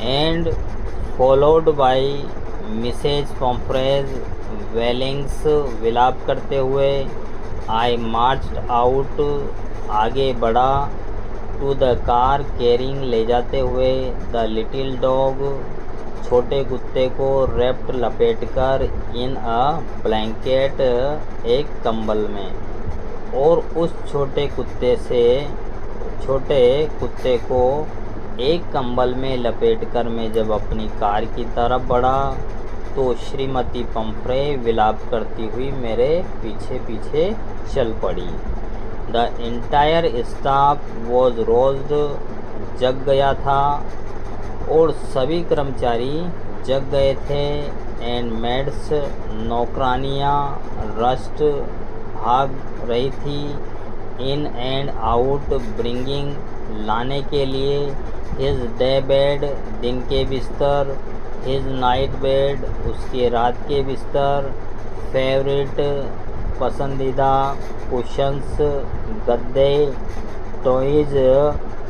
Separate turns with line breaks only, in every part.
and followed by Mrs. Pomfrey's wailings। विलाप करते हुए I marched out, आगे बढ़ा, to the car carrying, ले जाते हुए, the little dog, छोटे कुत्ते को, wrapped, लपेटकर, in a blanket, एक कंबल में। और उस छोटे कुत्ते को एक कंबल में लपेटकर मैं जब अपनी कार की तरफ बढ़ा तो श्रीमती पंफ्रे विलाप करती हुई मेरे पीछे पीछे चल पड़ी। द एंटायर स्टाफ वॉज रोज्ड, जग गया था और सभी कर्मचारी जग गए थे। एंड मेड्स, नौकरानियाँ, रस्ट, भाग रही थी। इन एंड आउट, ब्रिंगिंग, लाने के लिए। हिज डे बेड, दिन के बिस्तर। हिज नाइट बेड, उसके रात के बिस्तर। फेवरेट, पसंदीदा। कुशंस, गद्दे। टॉयज,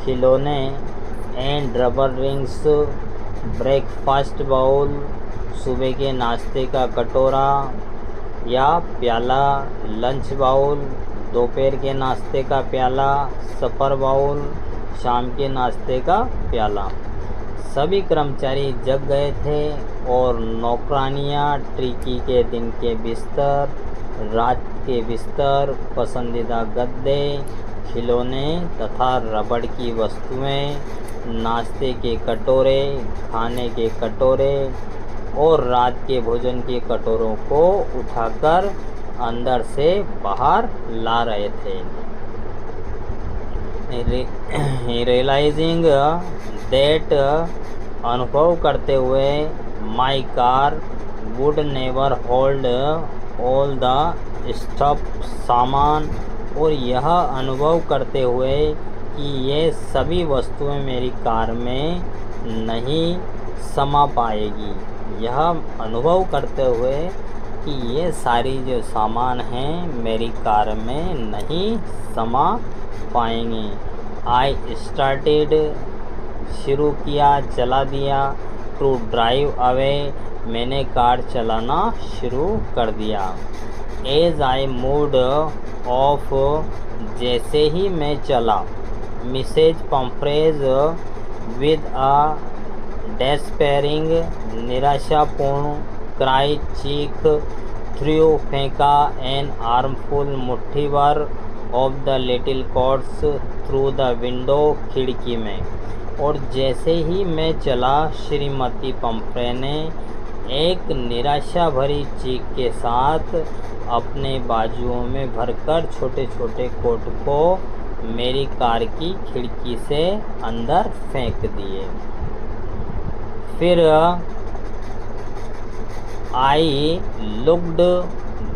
खिलौने। And rubber rings. Breakfast bowl, सुबह के नाश्ते का कटोरा या प्याला। लंच बाउल, दोपहर के नाश्ते का प्याला। सफ़र बाउल, शाम के नाश्ते का प्याला। सभी कर्मचारी जग गए थे और नौकरानियाँ ट्रिकी के दिन के बिस्तर, रात के बिस्तर, पसंदीदा गद्दे, खिलौने तथा रबड़ की वस्तुएं, नाश्ते के कटोरे, खाने के कटोरे और रात के भोजन के कटोरों को उठाकर अंदर से बाहर ला रहे थे। रियलाइजिंग दैट, अनुभव करते हुए, my car would never hold all the stuff, सामान, और यह अनुभव करते हुए कि ये सभी वस्तुएं मेरी कार में नहीं समा पाएगी। यह अनुभव करते हुए कि ये सारी जो सामान हैं मेरी कार में नहीं समा पाएंगे। आई स्टार्टेड, शुरू किया, चला दिया। टू ड्राइव अवे, मैंने कार चलाना शुरू कर दिया। एज आई मूव्ड ऑफ, जैसे ही मैं चला। Mrs Pumphrey with a despairing, निराशापूर्ण क्राई, चीख, थ्रू, फेंका, एन आर्मफुल, मुट्ठी भर, of the little coats, through the window, खिड़की में। और जैसे ही मैं चला श्रीमती पंफ्रे ने एक निराशा भरी चीख के साथ अपने बाजुओं में भरकर छोटे छोटे कोट को मेरी कार की खिड़की से अंदर फेंक दिए। फिर आई लुक्ड,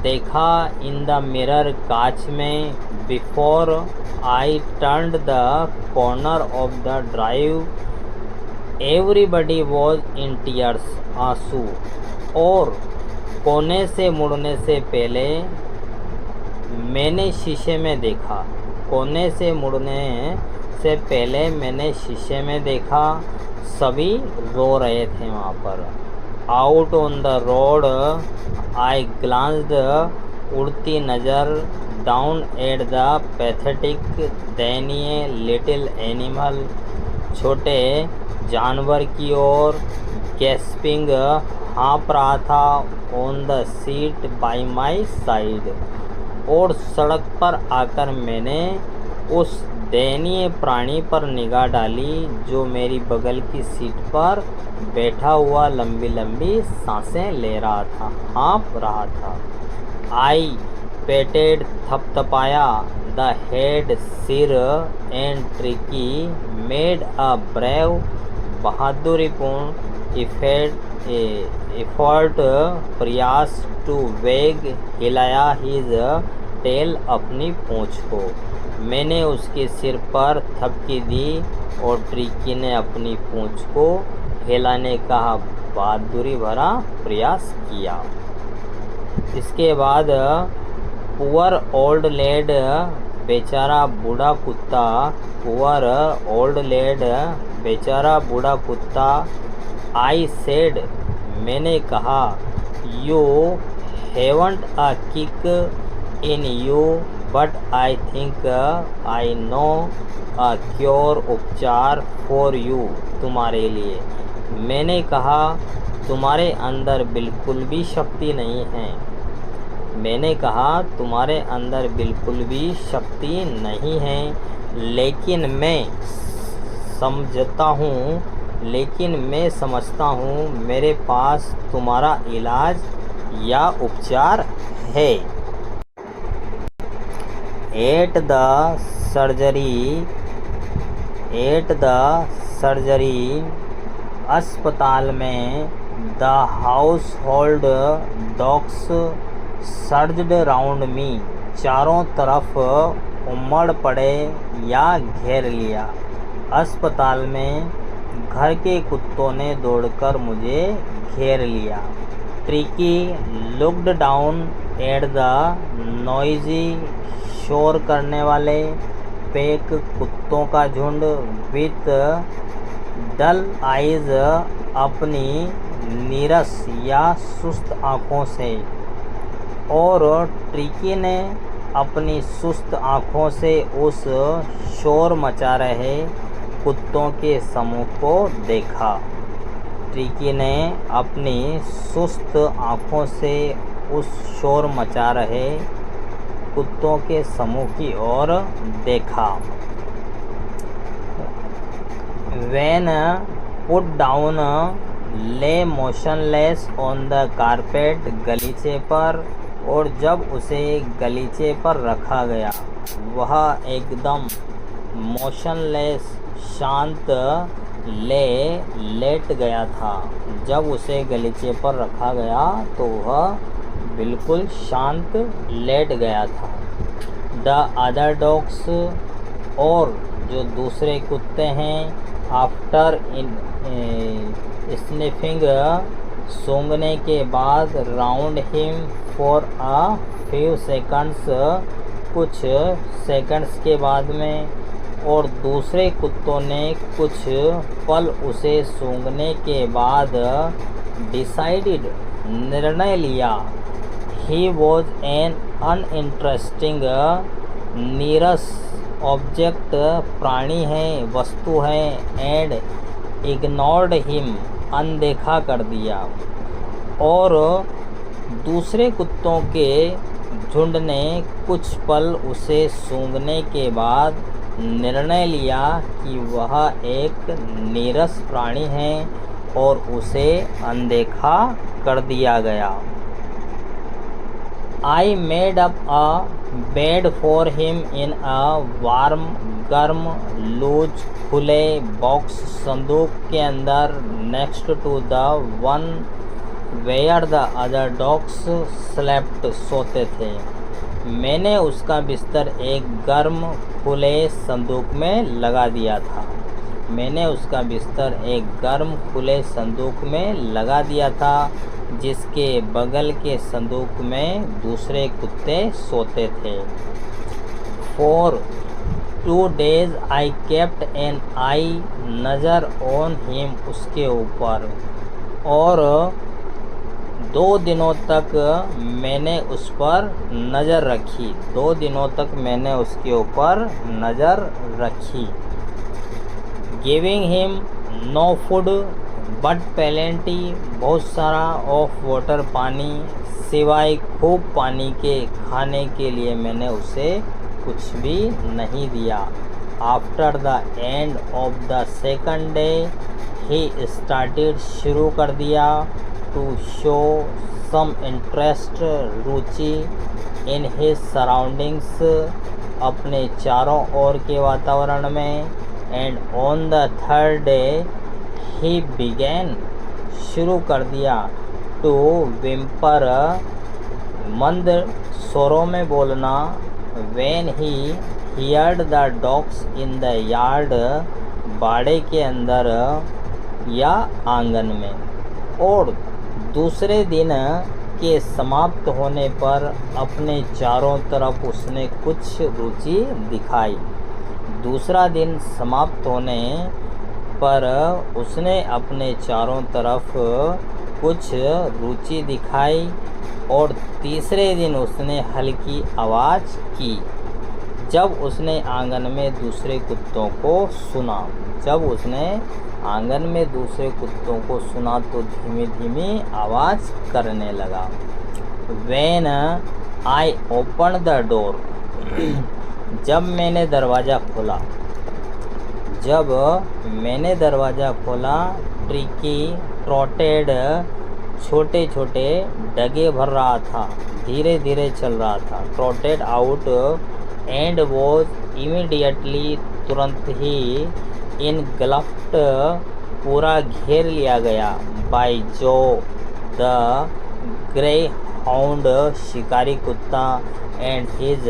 देखा, इन द मिरर, कांच में। Before I turned the corner of the drive, everybody was in tears, आंसू। और कोने से मुड़ने से पहले मैंने शीशे में देखा। कोने से मुड़ने से पहले मैंने शीशे में देखा, सभी रो रहे थे वहाँ पर। Out on the road I glanced, उड़ती नज़र, डाउन एट द पैथेटिक, दयनीय, लिटिल एनिमल, छोटे जानवर की ओर। गैस्पिंग, हाँप रहा था। On the seat bye my side, और सड़क पर आकर मैंने उस दयनीय प्राणी पर निगाह डाली जो मेरी बगल की सीट पर बैठा हुआ लंबी लंबी सांसें ले रहा था, हाँप रहा था। आई पेटेड, थपथपाया, द हेड, सिर, and tricky made a brave, बहादुरीपूर्ण एफर्ट, प्रयास, टू वेग, हिलाया हिज टेल, अपनी पूँछ को। मैंने उसके सिर पर थपकी दी और ट्रिकी ने अपनी पूँछ को हिलाने का बहादुरी भरा प्रयास किया। इसके बाद पुअर ओल्ड लेड, बेचारा बूढ़ा कुत्ता, पुअर ओल्ड लेड, बेचारा बूढ़ा कुत्ता। आई सेड, मैंने कहा, you haven't a kick in you, but I think I know a cure, उपचार फॉर यू, तुम्हारे लिए। मैंने कहा, तुम्हारे अंदर बिल्कुल भी शक्ति नहीं है। मैंने कहा, तुम्हारे अंदर बिल्कुल भी शक्ति नहीं है, लेकिन मैं समझता हूँ मेरे पास तुम्हारा इलाज या उपचार है। एट द सर्जरी, अस्पताल में, the household dogs surged round me, चारों तरफ उमड़ पड़े या घेर लिया। अस्पताल में घर के कुत्तों ने दौड़कर मुझे घेर लिया। Tricky looked down at the noisy, शोर करने वाले पैक कुत्तों का झुंड, विथ डल आइज, अपनी नीरस या सुस्त आँखों से। और ट्रिकी ने अपनी सुस्त आँखों से उस शोर मचा रहे कुत्तों के समूह को देखा। ट्रिकी ने अपनी सुस्त आँखों से उस शोर मचा रहे कुत्तों के समूह की ओर देखा। When put down, lay motionless on the carpet, गलीचे पर, और जब उसे गलीचे पर रखा गया, वह एकदम मोशनलेस, शांत, लेट गया था। जब उसे गलीचे पर रखा गया तो वह बिल्कुल शांत लेट गया था। द अदर डॉग्स, और जो दूसरे कुत्ते हैं, आफ्टर स्निफिंग, सूंघने के बाद, round him for a few seconds, कुछ सेकंड्स के बाद में, और दूसरे कुत्तों ने कुछ पल उसे सूंघने के बाद डिसाइडेड, निर्णय लिया, ही वॉज एन अनइंटरेस्टिंग, नीरस ऑब्जेक्ट, प्राणी है, वस्तु है, एंड इग्नोर्ड हिम, अनदेखा कर दिया। और दूसरे कुत्तों के झुंड ने कुछ पल उसे सूंघने के बाद निर्णय लिया कि वह एक नीरस प्राणी है और उसे अनदेखा कर दिया गया। I made up a bed for him in a warm, गर्म, लूज, खुले बॉक्स, संदूक के अंदर, next to the one where the other dogs slept, सोते थे। मैंने उसका बिस्तर एक गर्म, खुले संदूक में लगा दिया था। मैंने उसका बिस्तर एक गर्म, खुले संदूक में लगा दिया था, जिसके बगल के संदूक में दूसरे कुत्ते सोते थे। For 2 days I kept an eye, नज़र on him, उसके ऊपर, और 2 दिनों तक मैंने उस पर नज़र रखी। 2 दिनों तक मैंने उसके ऊपर नज़र रखी। Giving him no food but plenty, बहुत सारा ऑफ वाटर, पानी, सिवाय खूब पानी के खाने के लिए मैंने उसे कुछ भी नहीं दिया। After the end of the second day he started, शुरू कर दिया, टू शो सम इंटरेस्ट, रुचि, इन हिज सराउंडिंग्स, अपने चारों ओर के वातावरण में। And on the third day he began, शुरू कर दिया, टू विम्पर, मंद स्वरों में बोलना, when he heard the dogs in the yard, बाड़े के अंदर या आंगन में। और दूसरे दिन के समाप्त होने पर अपने चारों तरफ उसने कुछ रुचि दिखाई। दूसरा दिन समाप्त होने पर उसने अपने चारों तरफ कुछ रुचि दिखाई और तीसरे दिन उसने हल्की आवाज़ की। जब उसने आंगन में दूसरे कुत्तों को सुना तो धीमी धीमी आवाज़ करने लगा। When I opened the door, जब मैंने दरवाज़ा खोला, ट्रिकी ट्रॉटेड छोटे छोटे डगे भर रहा था, धीरे धीरे चल रहा था। ट्रॉटेड आउट एंड वॉज इमीडिएटली, तुरंत ही इनगल्फ्ड, पूरा घेर लिया गया। बाय जो द ग्रे हाउंड, शिकारी कुत्ता, एंड हिज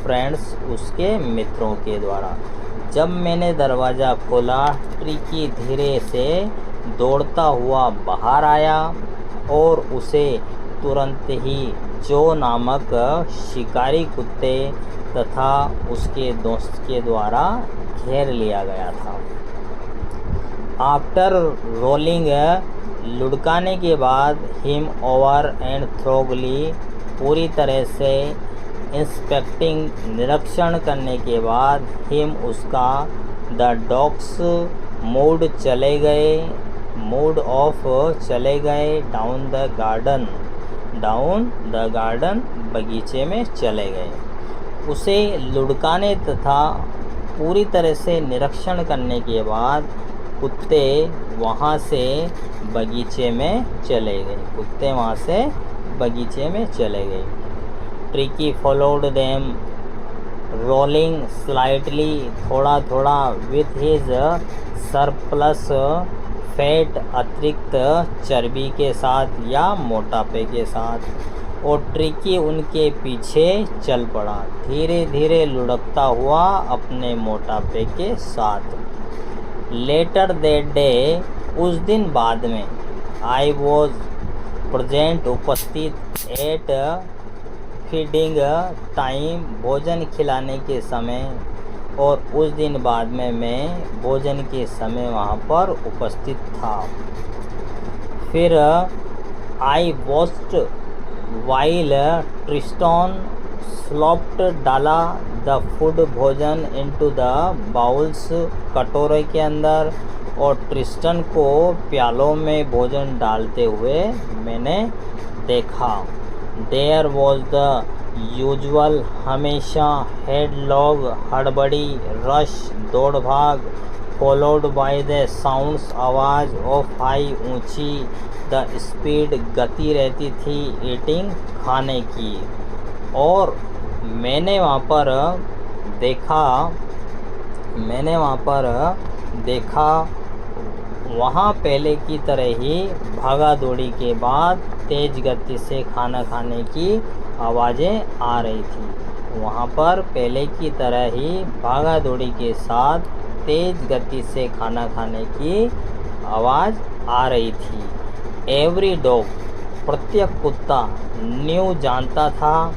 फ्रेंड्स, उसके मित्रों के द्वारा। जब मैंने दरवाज़ा खोला, ट्रिकी धीरे से दौड़ता हुआ बाहर आया और उसे तुरंत ही जो नामक शिकारी कुत्ते तथा उसके दोस्त के द्वारा घेर लिया गया था। आफ्टर रोलिंग, लुढ़काने के बाद, हिम ओवर एंड थ्रोगली, पूरी तरह से, इंस्पेक्टिंग, निरीक्षण करने के बाद, हिम, उसका, द डॉग्स, मूड ऑफ चले गए, डाउन द गार्डन, बगीचे में चले गए। उसे लुढ़काने तथा पूरी तरह से निरीक्षण करने के बाद कुत्ते वहाँ से बगीचे में चले गए। Tricky followed them, rolling slightly, थोड़ा थोड़ा, विथ हिज सरप्लस फैट, अतिरिक्त चर्बी के साथ या मोटापे के साथ, और ट्रिकी उनके पीछे चल पड़ा, धीरे धीरे लुढ़कता हुआ अपने मोटापे के साथ। लेटर दैट डे, उस दिन बाद में, आई वॉज प्रेजेंट, उपस्थित, एट फीडिंग टाइम, भोजन खिलाने के समय, और उस दिन बाद में मैं भोजन के समय वहाँ पर उपस्थित था। फिर आई वॉच्ड वाइल ट्रिस्टन स्लॉप्ड, डाला द फूड, भोजन, इनटू द बाउल्स, कटोरे के अंदर, और ट्रिस्टन को प्यालों में भोजन डालते हुए मैंने देखा। देयर वॉज द यूजुअल, हमेशा, हेडलॉग, हड़बड़ी, रश, दौड़ भाग, फॉलोड बाय द साउंड्स, आवाज़, ऑफ हाई, ऊंची, द स्पीड, गति रहती थी, ईटिंग, खाने की। और मैंने वहाँ पर देखा वहाँ पहले की तरह ही भागा दौड़ी के बाद तेज गति से खाना खाने की आवाज़ें आ रही थी। वहाँ पर पहले की तरह ही भागा दौड़ी के साथ तेज गति से खाना खाने की आवाज़ आ रही थी। एवरी डॉग, प्रत्येक कुत्ता, न्यू, जानता था,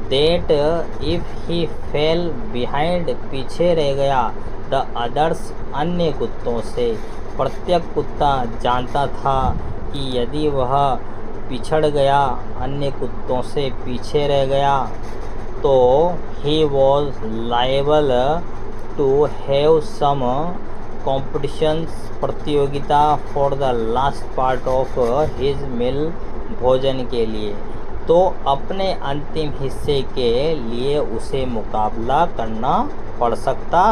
that if he fail behind, पीछे रह गया, द अदर्स, अन्य कुत्तों से, प्रत्येक कुत्ता जानता था कि यदि वह पिछड़ गया, अन्य कुत्तों से पीछे रह गया, तो he was liable to have some competitions, प्रतियोगिता, for the last part of his meal, भोजन के लिए, तो अपने अंतिम हिस्से के लिए उसे मुकाबला करना पड़ सकता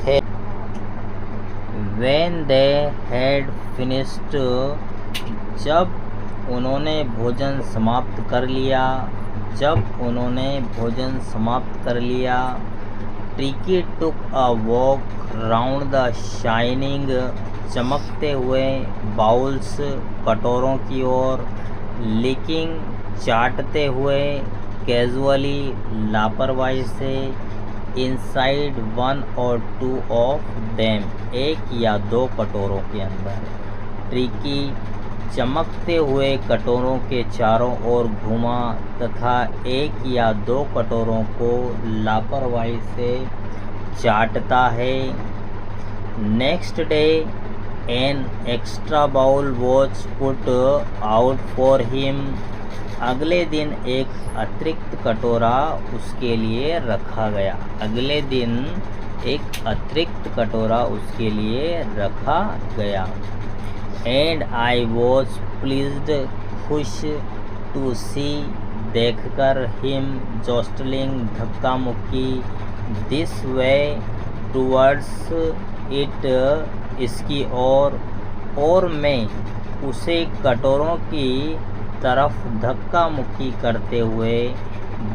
है। When they had finished, जब उन्होंने भोजन समाप्त कर लिया, tricky took a walk round the shining, चमकते हुए बाउल्स, कटोरों की ओर, लिकिंग, चाटते हुए, कैजुअली, लापरवाही से, इनसाइड वन और टू ऑफ देम, एक या दो कटोरों के अंदर। ट्रिकी चमकते हुए कटोरों के चारों ओर घूमा तथा एक या दो कटोरों को लापरवाही से चाटता है। Next day an extra bowl was put out for him. अगले दिन एक अतिरिक्त कटोरा उसके लिए रखा गया। अगले दिन एक अतिरिक्त कटोरा उसके लिए रखा गया। एंड आई वॉज प्लीज्ड, खुश टू सी, देखकर, हिम जोस्टलिंग, धक्का मुक्की, दिस वे टूवर्ड्स इट, इसकी और मैं उसे कटोरों की तरफ धक्का मुक्की करते हुए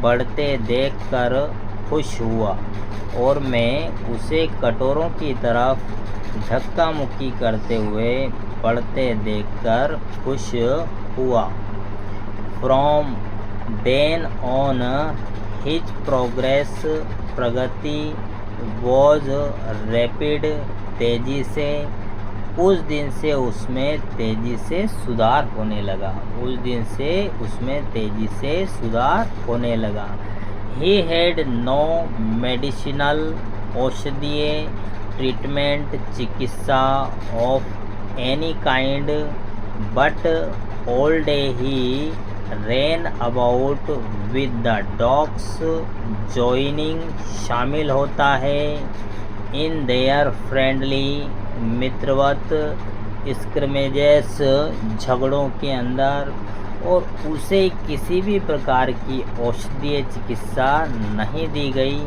बढ़ते देखकर खुश हुआ। और मैं उसे कटोरों की तरफ धक्का मुक्की करते हुए बढ़ते देखकर खुश हुआ। From then on his progress, प्रगति, वॉज रैपिड, तेजी से, उस दिन से उसमें तेजी से सुधार होने लगा। उस दिन से उसमें तेजी से सुधार होने लगा। ही हैड नो मेडिसिनल, औषधीय ट्रीटमेंट, चिकित्सा of any kind, but all day he ran about with the dogs, joining, शामिल होता है in their friendly, मित्रवत स्क्रमेजेस, झगड़ों के अंदर। और उसे किसी भी प्रकार की औषधीय चिकित्सा नहीं दी गई,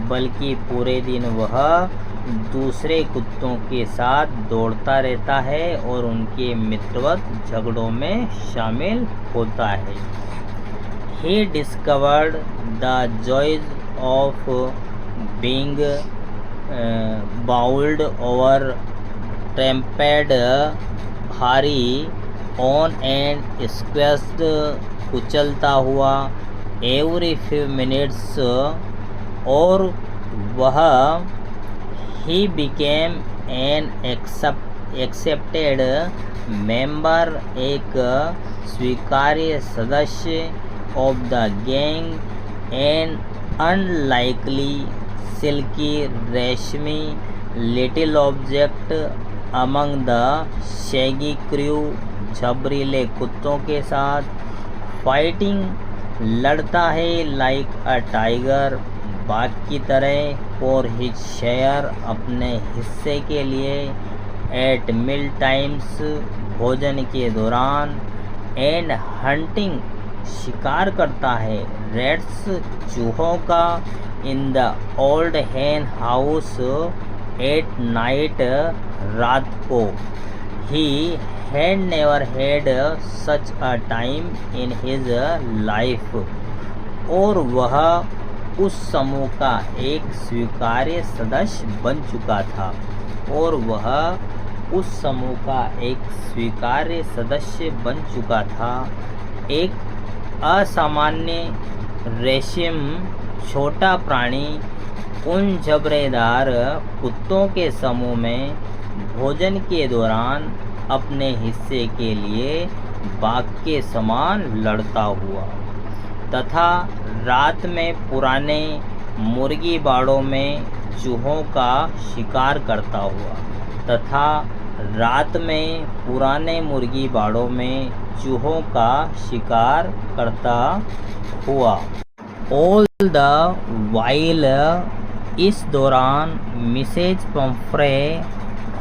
बल्कि पूरे दिन वह दूसरे कुत्तों के साथ दौड़ता रहता है और उनके मित्रवत झगड़ों में शामिल होता है। He discovered the joys of being bowled over, trampled भारी, on and squashed कुचलता हुआ, every few minutes, और वह he became an accepted member, एक स्वीकार्य सदस्य of the gang, an unlikely, silky, रेशमी, little object among the shaggy crew, झबरीले कुत्तों के साथ, फाइटिंग, लड़ता है, like a tiger, बाघ की तरह, फॉर हिज शेयर, अपने हिस्से के लिए, एट मील टाइम्स, भोजन के दौरान, एंड हंटिंग, शिकार करता है, रेट्स, चूहों का, इन द ओल्ड हेन हाउस, एट नाइट, रात को। He had never had such a time in his life, और वह उस समूह का एक स्वीकार्य सदस्य बन चुका था। और वह उस समूह का एक स्वीकार्य सदस्य बन चुका था। एक असामान्य रेशम छोटा प्राणी उन झबरेदार कुत्तों के समूह में भोजन के दौरान अपने हिस्से के लिए बाघ के समान लड़ता हुआ, तथा रात में पुराने मुर्गी बाड़ों में चूहों का शिकार करता हुआ, तथा रात में पुराने मुर्गी बाड़ों में चूहों का शिकार करता हुआ। ऑल द वाइल, इस दौरान मिसेज पंफ्रे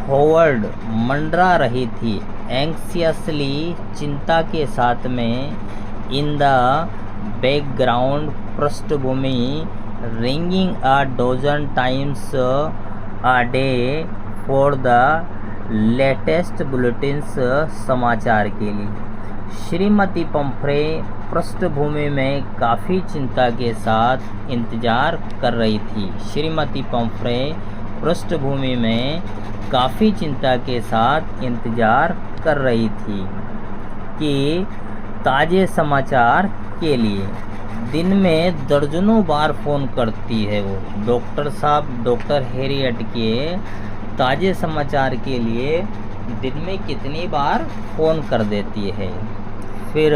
होवर्ड मंडरा रही थी, एंक्सियसली, चिंता के साथ में, इन द बैकग्राउंड, पृष्ठभूमि, ringing a dozen times a day for the latest bulletins, समाचार के लिए। श्रीमती पंफ्रे पृष्ठभूमि में काफ़ी चिंता के साथ इंतज़ार कर रही थी। श्रीमती पंफ्रे पृष्ठभूमि में काफ़ी चिंता के साथ इंतज़ार कर रही थी कि ताज़े समाचार के लिए। दिन में दर्जनों बार फ़ोन करती है वो डॉक्टर साहब, डॉक्टर हैरियट के ताज़े समाचार के लिए दिन में कितनी बार फ़ोन कर देती है। फिर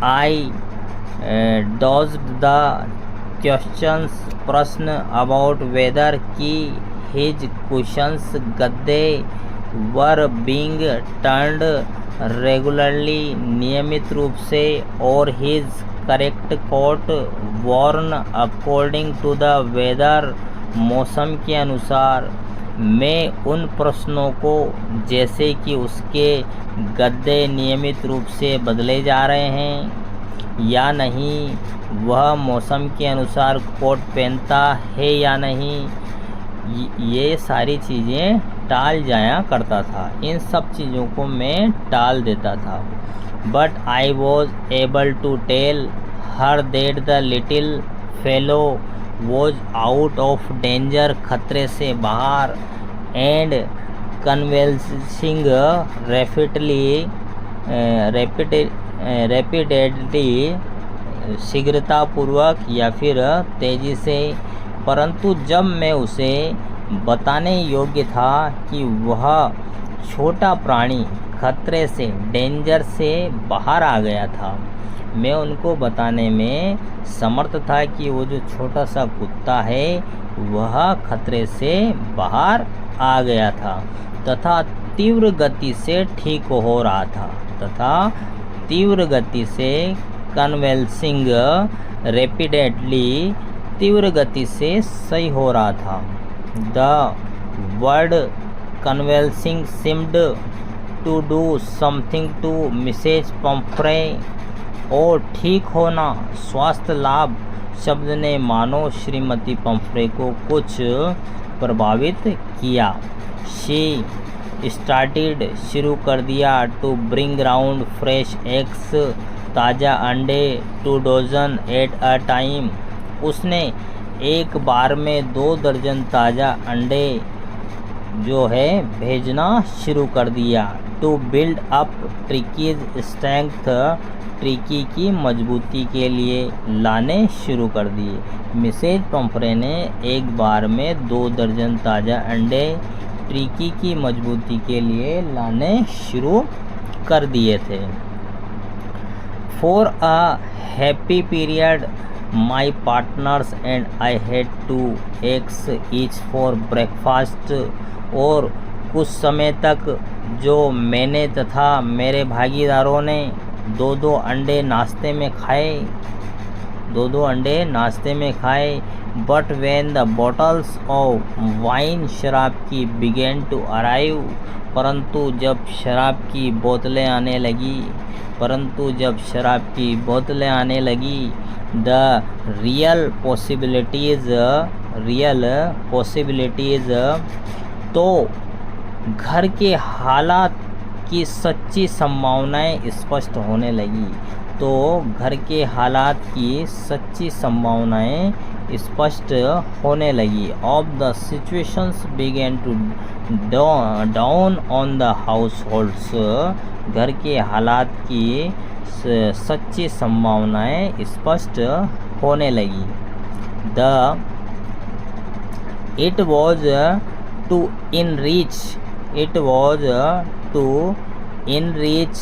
आई डॉज्ड द क्वेश्चंस, प्रश्न, अबाउट वेदर की हिज कुशंस, गद्दे, वर बीइंग टर्न्ड रेगुलरली, नियमित रूप से, और his correct coat worn according to the weather, मौसम के अनुसार। मैं उन प्रश्नों को, जैसे कि उसके गद्दे नियमित रूप से बदले जा रहे हैं या नहीं, वह मौसम के अनुसार कोट पहनता है या नहीं, ये सारी चीज़ें टाल जाया करता था। इन सब चीज़ों को मैं टाल देता था। But I was able to tell her that the little fellow was out of danger, खतरे से बाहर, एंड कन्वेंसिंग रैपिडली, शीघ्रतापूर्वक या फिर तेज़ी से। परंतु जब मैं उसे बताने योग्य था कि वह छोटा प्राणी खतरे से, डेंजर से बाहर आ गया था, मैं उनको बताने में समर्थ था कि वो जो छोटा सा कुत्ता है वह खतरे से बाहर आ गया था तथा तीव्र गति से ठीक हो रहा था, कन्वेल्सिंग रैपिडली, तीव्र गति से सही हो रहा था। The word convalescing seemed to do something to Mrs Pomfrey, और ठीक होना, स्वास्थ्य लाभ शब्द ने मानो श्रीमती पंफ्रे को कुछ प्रभावित किया। शी स्टार्टेड, शुरू कर दिया, to bring round fresh eggs, ताज़ा अंडे, 2 डज़न एट अ टाइम, उसने एक बार में 2 दर्जन ताज़ा अंडे जो है भेजना शुरू कर दिया। To build up Tricki's strength, Tricki की मजबूती के लिए लाने शुरू कर दिए। मिसेज पंफ्रे ने एक बार में 2 दर्जन ताज़ा अंडे ट्रिकी की मजबूती के लिए लाने शुरू कर दिए थे। For a happy period my partners and I had 2 eggs each for breakfast, और कुछ समय तक जो मैंने तथा मेरे भागीदारों ने 2-2 अंडे नाश्ते में खाए। But when the bottles of wine, शराब की, बिगेन टू अराइव, परंतु जब शराब की बोतलें आने लगी, द रियल पॉसिबिलिटीज़, तो घर के हालात की सच्ची संभावनाएं स्पष्ट होने लगी। Of the situations began to dawn on the households, घर के हालात की सच्ची संभावनाएं स्पष्ट होने लगी। It was to enrich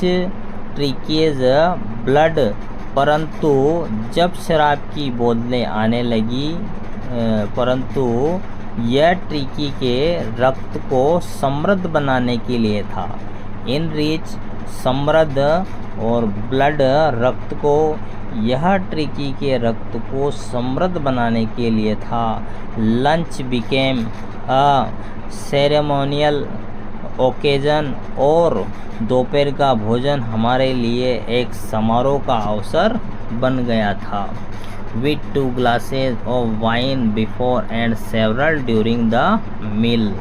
Tricki's blood, परंतु जब शराब की बोतलें आने लगी, परंतु यह ट्रिकी के रक्त को समृद्ध बनाने के लिए था। इनरीच समृद्ध और ब्लड रक्त को, यह ट्रिकी के रक्त को समृद्ध बनाने के लिए था। Lunch became a ceremonial occasion, और दोपहर का भोजन हमारे लिए एक समारोह का अवसर बन गया था। With 2 glasses of wine before and several during the meal,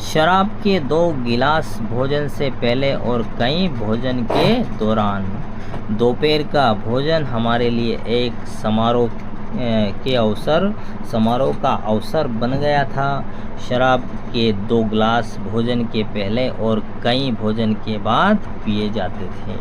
शराब के 2 गिलास भोजन से पहले और कई भोजन के दौरान। दोपहर का भोजन हमारे लिए एक समारोह का अवसर बन गया था। शराब के 2 गिलास भोजन के पहले और कई भोजन के बाद पिए जाते थे।